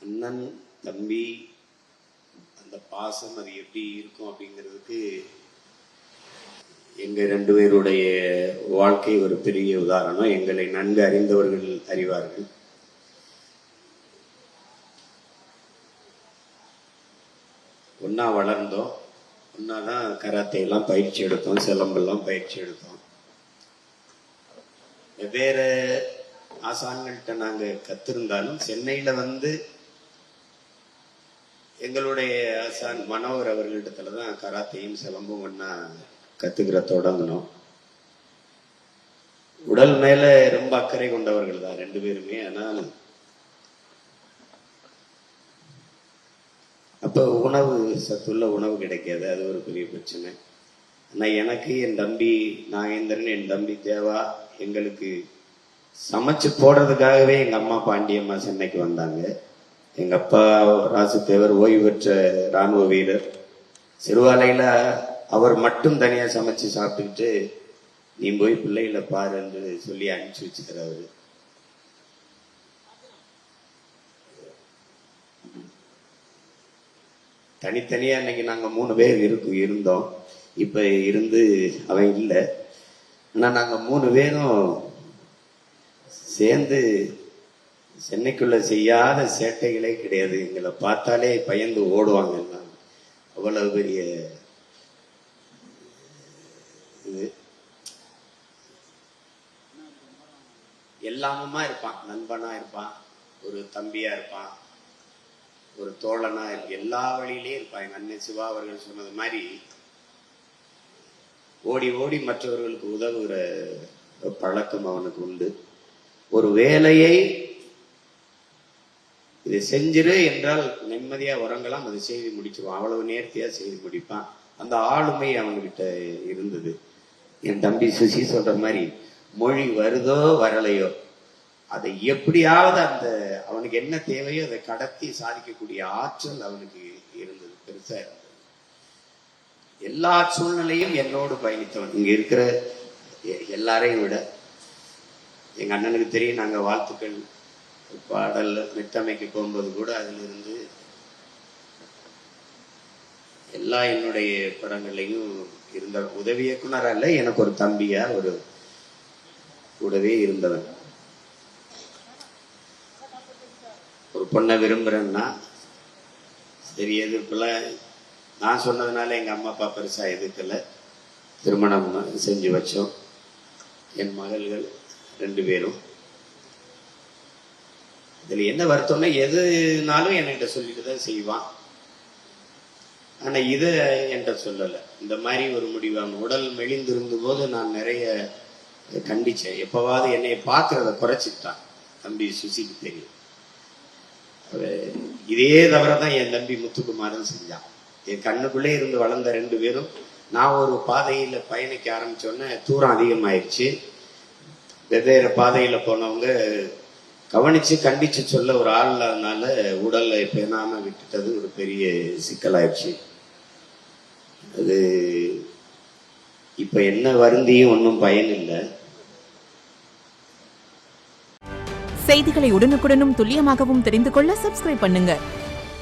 அண்ணன் தம்பி அந்த பாசம் அது எப்படி இருக்கும் அப்படிங்கிறதுக்கு எங்க ரெண்டு பேருடைய வாழ்க்கை ஒரு பெரிய உதாரணம். எங்களை நன்கு அறிந்தவர்கள் அறிவார்கள். ஒன்னா வளர்ந்தோம், ஒன்னாதான் கராத்தே எல்லாம் பயிற்சி எடுத்தோம், சிலம்பெல்லாம் பயிற்சி எடுத்தோம். வெவ்வேறு ஆசான்கள்கிட்ட நாங்க கத்திருந்தாலும் சென்னையில வந்து எங்களுடைய ஆசான் மனோகர் அவர்களிடத்துலதான் கராத்தையும் சிலம்பும் ஒன்னா கத்துக்கிற தொடங்கணும். உடல் மேல ரொம்ப அக்கறை கொண்டவர்கள் தான் ரெண்டு பேருமே. ஆனால் அப்ப உணவு சத்துள்ள உணவு கிடைக்காது, அது ஒரு பெரிய பிரச்சனை. ஆனா எனக்கு என் தம்பி நாகேந்திரன், என் தம்பி தேவா எங்களுக்கு சமைச்சு போடுறதுக்காகவே எங்க அம்மா பாண்டியம்மா சென்னைக்கு வந்தாங்க. எங்க அப்பா ராசுதேவர் ஓய்வு பெற்ற ராணுவ வீரர். சிறுவாலையில அவர் மட்டும் தனியா சமைச்சு சாப்பிட்டுக்கிட்டு நீ போய் பிள்ளைகளை பாரு என்று சொல்லி அனுப்பிச்சு வச்சுக்கிறாரு. தனித்தனியா அன்னைக்கு நாங்க 3 பேர் இருந்தோம். இப்ப இருந்து அவன் இல்லை. ஆனா நாங்க 3 பேரும் சேர்ந்து சென்னைக்குள்ள செய்யாத சேட்டைகளே கிடையாது. எங்களை பார்த்தாலே பயந்து ஓடுவாங்க. அவ்வளவு பெரிய இது. எல்லாமுமா இருப்பான். நண்பனா இருப்பான், ஒரு தம்பியா இருப்பான், ஒரு தோழனா எல்லா வழியிலேயே இருப்பான். எங்க அண்ணன் சிவா அவர்கள் சொன்னது மாதிரி ஓடி ஓடி மற்றவர்களுக்கு உதவுகிற பழக்கம் அவனுக்கு உண்டு. ஒரு வேலையை இதை செஞ்சிரு என்றால் நிம்மதியா உறங்கலாம், அதை செய்து முடிச்சிருவான். அவ்வளவு நேர்த்தியா செய்து முடிப்பான். அந்த ஆளுமை அவன்கிட்ட இருந்தது. என் தம்பி சுசி சொல்ற மாதிரி மொழி வருதோ வரலையோ அதை எப்படியாவது அந்த அவனுக்கு என்ன தேவையோ அதை கடத்தி சாதிக்கக்கூடிய ஆற்றல் அவனுக்கு இருந்தது, பெருசா இருந்தது. எல்லா சூழ்நிலையும் என்னோடு பயணித்தவன். இங்க இருக்கிற எல்லாரையும் விட எங்க அண்ணனுக்கு தெரியும். நாங்க வாழ்த்துக்கள் பாடல் மெட்டமைக்கு போகும்போது கூட அதுல இருந்து எல்லா என்னுடைய படங்கள்லையும் இருந்த உதவி இயக்குனரா இல்ல, எனக்கு ஒரு தம்பியா ஒரு கூடவே இருந்தவன். ஒரு பொண்ணை விரும்புறேன்னா சரி, எதிர்ப்புல நான் சொன்னதுனால எங்க அம்மா அப்பா பெருசா எதிர்க்கல. திருமணம் செஞ்சு வச்சோம். என் மகள்கள் 2 பேரும். இதுல என்ன வருத்தம்னா எதுனாலும் என்கிட்ட சொல்லிட்டு தான் செய்வான். ஆனா இத என்கிட்ட சொல்லல. இந்த மாதிரி ஒரு முடிவான். உடல் மெலிந்திருந்த போது நான் நிறைய கண்டிச்சேன். எப்பவாவது என்னை பார்க்கறத குறைச்சிட்டான். தம்பி சுசிக்கு தெரியும். இதே தவிரதான் என் தம்பி முத்துக்குமாரன் செஞ்சான். என் கண்ணுக்குள்ளே இருந்து வளர்ந்த 2 பேரும். நான் ஒரு பாதையில பயணிக்க ஆரம்பிச்சோன்னே தூரம் அதிகமாயிருச்சு. வெவ்வேறு பாதையில போனவங்க கவனிச்சு கண்டிச்சு சொல்ல ஒரு ஆள் இல்லாதனால உடலை பேணாம விட்டுட்டது ஒரு பெரிய சிக்கலாயிடுச்சு. அது இப்ப என்ன வருந்தியும் ஒன்றும் பயன் இல்லை. செய்திகளை உடனுக்குடனும் துல்லியமாகவும் தெரிந்து கொள்ள சப்ஸ்கிரைப் பண்ணுங்க.